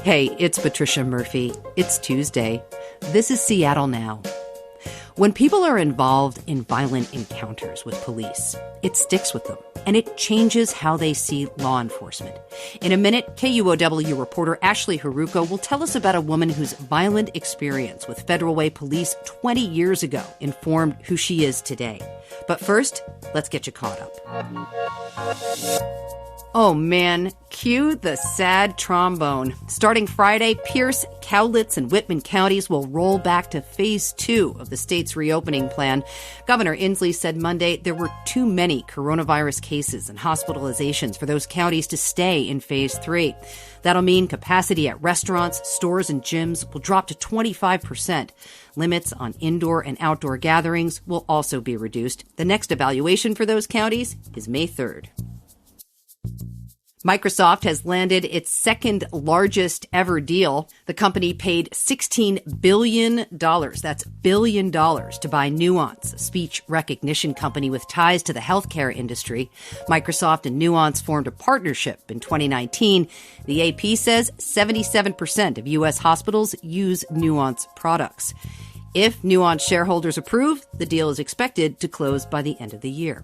Hey, it's Patricia Murphy. It's Tuesday. This is Seattle Now. When people are involved in violent encounters with police, it sticks with them, and it changes how they see law enforcement. In a minute, KUOW reporter Ashley Hiruko will tell us about a woman whose violent experience with Federal Way Police 20 years ago informed who she is today. But first, let's get you caught up. Oh man, cue the sad trombone. Starting Friday, Pierce, Cowlitz, and Whitman counties will roll back to Phase 2 of the state's reopening plan. Governor Inslee said Monday there were too many coronavirus cases and hospitalizations for those counties to stay in Phase 3. That'll mean capacity at restaurants, stores, and gyms will drop to 25%. Limits on indoor and outdoor gatherings will also be reduced. The next evaluation for those counties is May 3rd. Microsoft has landed its second largest ever deal. The company paid $16 billion, that's billion dollars, to buy Nuance, a speech recognition company with ties to the healthcare industry. Microsoft and Nuance formed a partnership in 2019. The AP says 77% of U.S. hospitals use Nuance products. If Nuance shareholders approve, the deal is expected to close by the end of the year.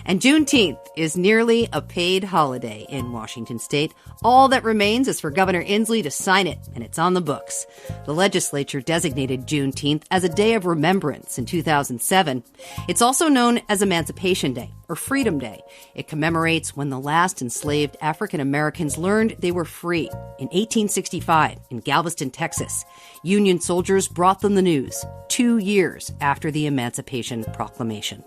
And Juneteenth is nearly a paid holiday in Washington state. All that remains is for Governor Inslee to sign it, and it's on the books. The legislature designated Juneteenth as a day of remembrance in 2007. It's also known as Emancipation Day or Freedom Day. It commemorates when the last enslaved African Americans learned they were free in 1865 in Galveston, Texas. Union soldiers brought them the news 2 years after the Emancipation Proclamation.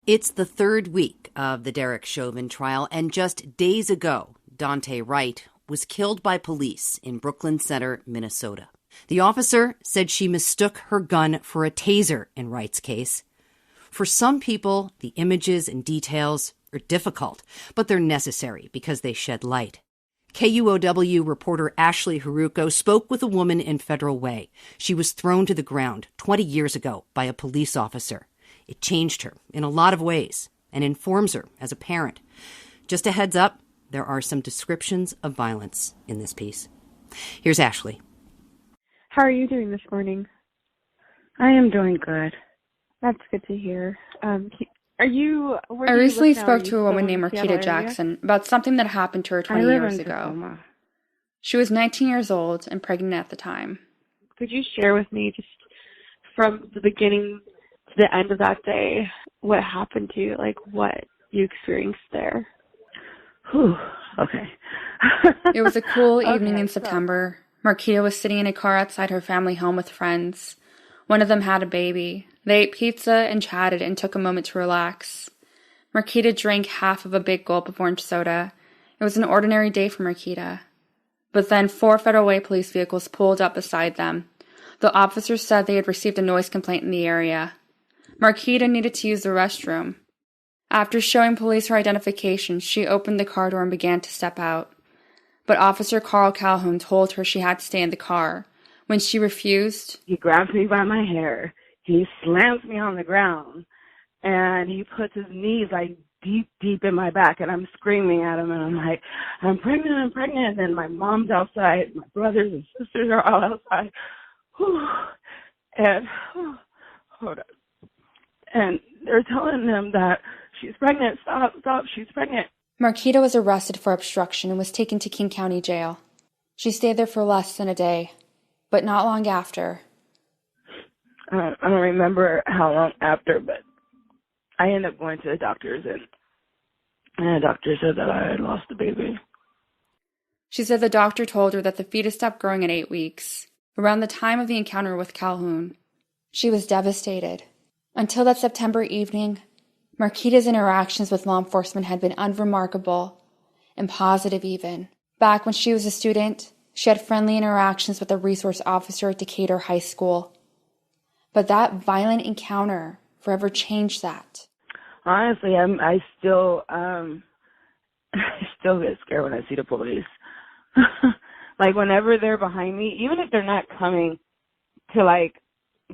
It's the third week of the Derek Chauvin trial, and just days ago, Daunte Wright was killed by police in Brooklyn Center, Minnesota. The officer said she mistook her gun for a taser in Wright's case. For some people, the images and details are difficult, but they're necessary because they shed light. KUOW reporter Ashley Hiruko spoke with a woman in Federal Way. She was thrown to the ground 20 years ago by a police officer. It changed her in a lot of ways and informs her as a parent. Just a heads up, there are some descriptions of violence in this piece. Here's Ashley. How are you doing this morning? I am doing good. That's good to hear. I recently spoke to a woman named Marquita Jackson about something that happened to her 20 years ago. She was 19 years old and pregnant at the time. Could you share with me just from the beginning to the end of that day what happened to you, like what you experienced there? Whew, okay. It was a cool evening in September. Marquita was sitting in a car outside her family home with friends. One of them had a baby. They ate pizza and chatted and took a moment to relax. Marquita drank half of a big gulp of orange soda. It was an ordinary day for Marquita. But then 4 Federal Way police vehicles pulled up beside them. The officers said they had received a noise complaint in the area. Marquita needed to use the restroom. After showing police her identification, she opened the car door and began to step out. But Officer Carl Calhoun told her she had to stay in the car. When she refused, he grabs me by my hair, he slams me on the ground, and he puts his knees like deep in my back, and I'm screaming at him, and I'm like, I'm pregnant, and then my mom's outside, my brothers and sisters are all outside, and hold on, and they're telling them that she's pregnant, stop, she's pregnant. Marquita was arrested for obstruction and was taken to King County Jail. She stayed there for less than a day. But not long after. I don't remember how long after, but I ended up going to the doctors, and the doctor said that I had lost the baby. She said the doctor told her that the fetus stopped growing at 8 weeks, around the time of the encounter with Calhoun. She was devastated. Until that September evening, Marquita's interactions with law enforcement had been unremarkable and positive even. Back when she was a student, she had friendly interactions with a resource officer at Decatur High School. But that violent encounter forever changed that. Honestly, I still get scared when I see the police. Like, whenever they're behind me, even if they're not coming to, like,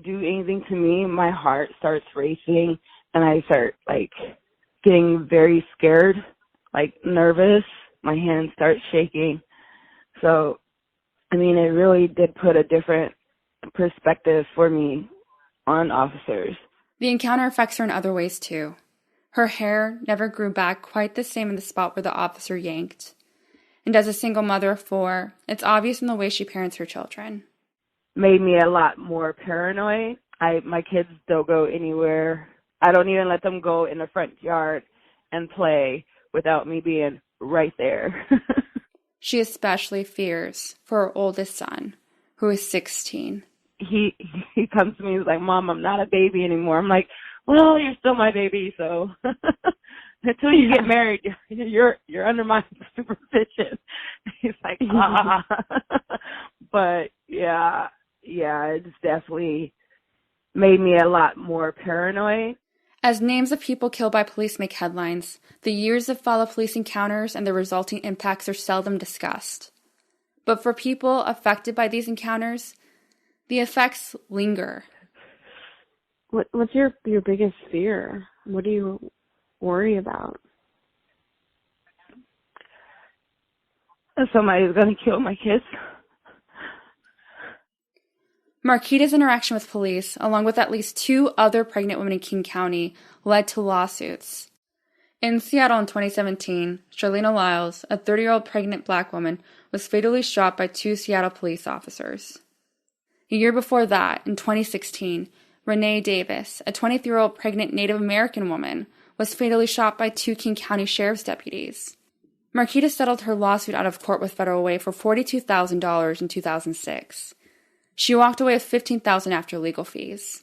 do anything to me, my heart starts racing, and I start, like, getting very scared, like nervous. My hands start shaking. So, I mean, it really did put a different perspective for me on officers. The encounter affects her in other ways, too. Her hair never grew back quite the same in the spot where the officer yanked. And as a single mother of 4, it's obvious in the way she parents her children. Made me a lot more paranoid. My kids don't go anywhere. I don't even let them go in the front yard and play without me being right there. She especially fears for her oldest son, who is 16. He comes to me, he's like, "Mom, I'm not a baby anymore." I'm like, "Well, you're still my baby, so until you get married, you're under my supervision." He's like, "Ah." But yeah, it's definitely made me a lot more paranoid. As names of people killed by police make headlines, the years that follow police encounters and the resulting impacts are seldom discussed. But for people affected by these encounters, the effects linger. What's your biggest fear? What do you worry about? Somebody's going to kill my kids. Marquita's interaction with police, along with at least 2 other pregnant women in King County, led to lawsuits. In Seattle in 2017, Charlena Lyles, a 30-year-old pregnant black woman, was fatally shot by 2 Seattle police officers. A year before that, in 2016, Renee Davis, a 23-year-old pregnant Native American woman, was fatally shot by 2 King County sheriff's deputies. Marquita settled her lawsuit out of court with Federal Way for $42,000 in 2006. She walked away with $15,000 after legal fees.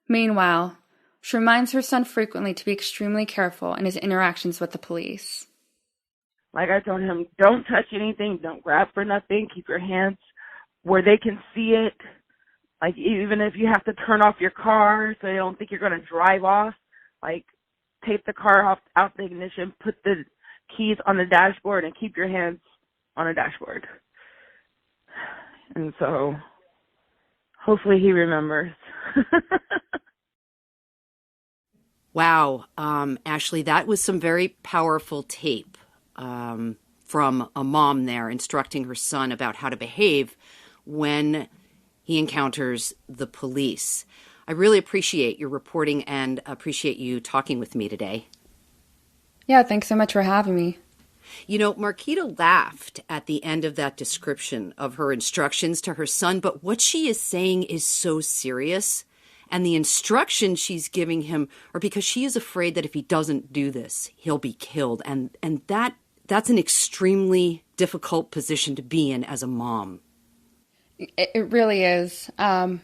Meanwhile, she reminds her son frequently to be extremely careful in his interactions with the police. Like I told him, don't touch anything, don't grab for nothing, keep your hands where they can see it. Like even if you have to turn off your car so they don't think you're going to drive off, like take the car out the ignition, put the keys on the dashboard and keep your hands on the dashboard. And so hopefully he remembers. Wow. Ashley, that was some very powerful tape from a mom there instructing her son about how to behave when he encounters the police. I really appreciate your reporting and appreciate you talking with me today. Yeah, thanks so much for having me. You know, Marquita laughed at the end of that description of her instructions to her son, but what she is saying is so serious. And the instructions she's giving him are because she is afraid that if he doesn't do this, he'll be killed. And that's an extremely difficult position to be in as a mom. It really is. I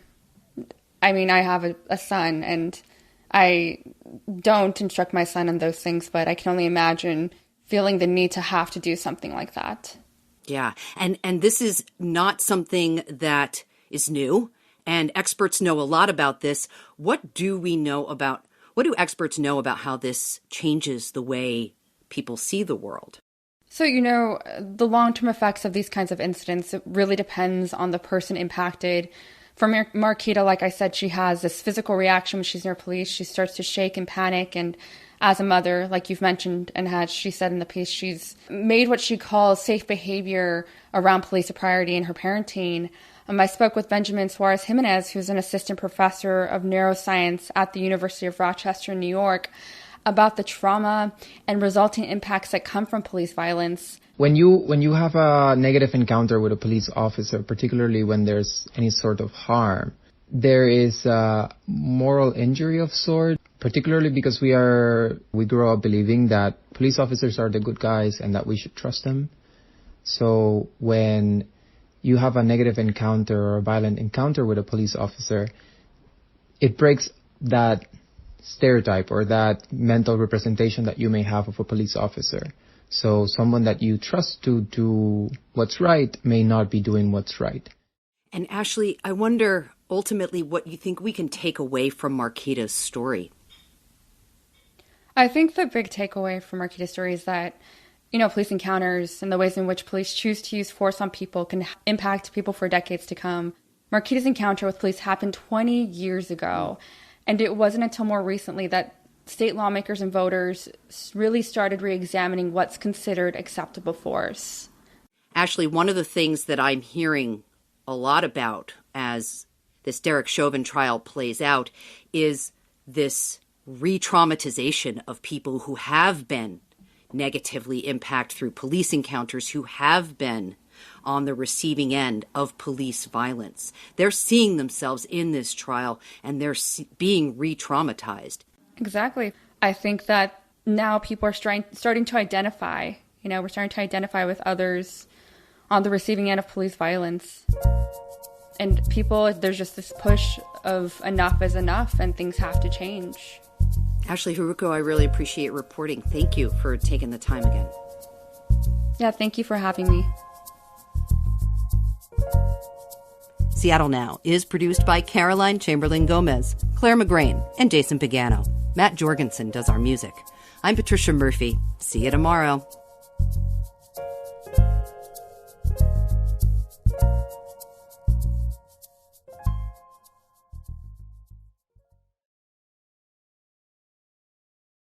mean, I have a son, and I don't instruct my son on those things, but I can only imagine feeling the need to have to do something like that. Yeah. And this is not something that is new. And experts know a lot about this. What do experts know about how this changes the way people see the world? So, you know, the long-term effects of these kinds of incidents, it really depends on the person impacted. For Marquita, like I said, she has this physical reaction when she's near police. She starts to shake and panic. And as a mother, like you've mentioned, and had she said in the piece, she's made what she calls safe behavior around police a priority in her parenting. I spoke with Benjamin Suarez Jimenez, who's an assistant professor of neuroscience at the University of Rochester, New York, about the trauma and resulting impacts that come from police violence. When you have a negative encounter with a police officer, particularly when there's any sort of harm, there is a moral injury of sort, particularly because we grow up believing that police officers are the good guys and that we should trust them. So when you have a negative encounter or a violent encounter with a police officer, it breaks that stereotype or that mental representation that you may have of a police officer. So someone that you trust to do what's right may not be doing what's right. And Ashley, I wonder ultimately what you think we can take away from Marquita's story. I think the big takeaway from Marquita's story is that, you know, police encounters and the ways in which police choose to use force on people can impact people for decades to come. Marquita's encounter with police happened 20 years ago, and it wasn't until more recently that state lawmakers and voters really started re-examining what's considered acceptable force. Ashley, one of the things that I'm hearing a lot about as this Derek Chauvin trial plays out is this re-traumatization of people who have been negatively impacted through police encounters, who have been on the receiving end of police violence. They're seeing themselves in this trial, and they're being re-traumatized. Exactly. I think that now people are starting to identify, we're starting to identify with others on the receiving end of police violence. And people, there's just this push of enough is enough and things have to change. Ashley Hiruko, I really appreciate reporting. Thank you for taking the time again. Yeah, thank you for having me. Seattle Now is produced by Caroline Chamberlain Gomez, Clare McGrane, and Jason Pagano. Matt Jorgensen does our music. I'm Patricia Murphy. See you tomorrow.